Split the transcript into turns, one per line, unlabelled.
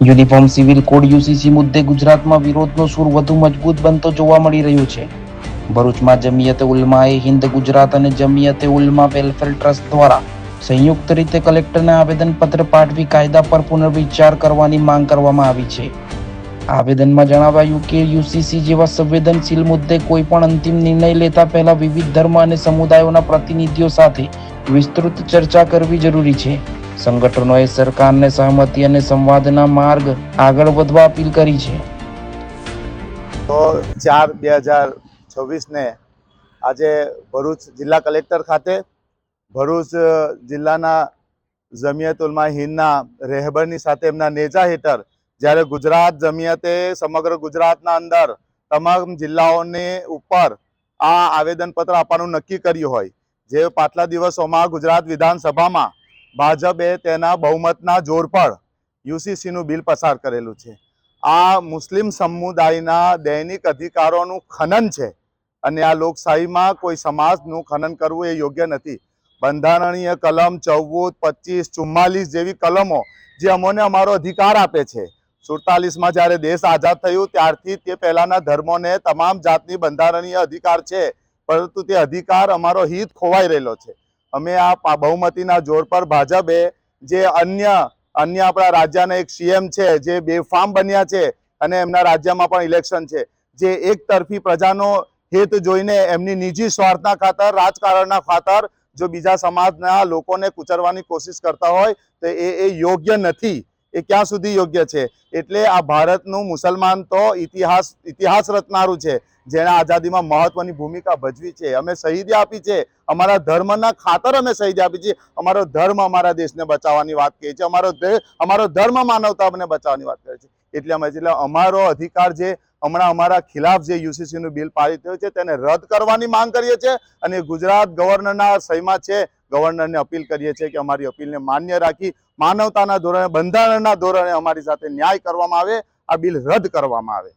Uniform civil code UCC મુદ્દે ગુજરાતમાં વિરોધનો સૂર વધુ મજબૂત બનતો જોવા મળી રહ્યો છે। ભરૂચમાં જમિયતે ઉલમાએ હિન્દ ગુજરાત અને જમિયતે ઉલમા વેલફેર ટ્રસ્ટ દ્વારા સંયુક્ત રીતે કલેક્ટરને આવેદનપત્ર પાઠવી કાયદા પર પુનર્વિચાર કરવાની માંગ કરવામાં આવી છે। આવેદનમાં જણાવાયું કે યુસીસી જેવા સંવેદનશીલ મુદ્દે કોઈ પણ અંતિમ નિર્ણય લેતા પહેલા વિવિધ ધર્મ અને સમુદાયોના પ્રતિનિધિઓ સાથે વિસ્તૃત ચર્ચા કરવી જરૂરી છે। સંગઠનોએ સરકારને સહમતિ અને સંવાદના માર્ગ આગળ વધવા અપીલ કરી છે।
તો 4/2026 ને આજે ભરૂચ જિલ્લા કલેક્ટર ખાતે ભરૂચ જિલ્લાના જમિયત ઉલમા હિંદના રહેબરની સાથે એમના નેજા હેઠળ જ્યારે ગુજરાત જમિયતે સમગ્ર ગુજરાતના અંદર તમામ જિલ્લાઓની ઉપર આ આવેદનપત્ર આપવાનું નક્કી કર્યું હોય, જે પાછલા દિવસોમાં ગુજરાત વિધાનસભામાં ભાજપે તેના બહુમતના જોર પર યુસીસીનું બિલ પસાર કરેલું છે। આ મુસ્લિમ સમુદાયના દૈનિક અધિકારોનું ખનન છે અને આ લોકશાહીમાં કોઈ સમાજનું ખનન કરવું એ યોગ્ય નથી। બંધારણીય કલમ 14, 25, 44 જેવી કલમો જે અમોને અમારો અધિકાર આપે છે। 47માં જ્યારે દેશ આઝાદ થયું ત્યારથી તે પહેલાના ધર્મોને તમામ જાતની બંધારણીય અધિકાર છે, પરંતુ તે અધિકાર અમારો હિત ખોવાઈ રહેલો છે। અમે આ બહુમતીના જોર પર ભાજપે જે અન્ય આપણા રાજ્યના એક સીએમ છે જે બેફામ બન્યા છે અને એમના રાજ્યમાં પણ ઇલેક્શન છે, જે એક તરફી પ્રજાનો હિત જોઈને એમની નિજી સ્વાર્થના ખાતર રાજકારણના ખાતર જો બીજા સમાજના લોકોને કુચરવાની કોશિશ કરતા હોય તો એ યોગ્ય નથી। એ ક્યાં સુધી યોગ્ય છે? એટલે આ ભારતનું મુસલમાન તો ઇતિહાસ રચનારું છે, જેણે આઝાદીમાં મહત્વની ભૂમિકા ભજવી છે। અમે શહીદી આપી છે, અમારા ધર્મના ખાતર અમે શહીદી આપી છે। અમારો ધર્મ અમારા દેશને બચાવવાની વાત કહે છે, અમારો ધર્મ માનવતાને બચાવવાની વાત કરે છે। એટલે અમારો અધિકાર જે હમણાં અમારા ખિલાફ જે યુસીસીનું બિલ પારિત થયું છે તેને રદ કરવાની માંગ કરીએ છીએ અને ગુજરાત ગવર્નરના સહીમાં છે, ગવર્નરને અપીલ કરીએ છીએ કે અમારી અપીલને માન્ય રાખી માનવતાના ધોરણે બંધારણના ધોરણે અમારી સાથે ન્યાય કરવામાં આવે, આ બિલ રદ કરવામાં આવે।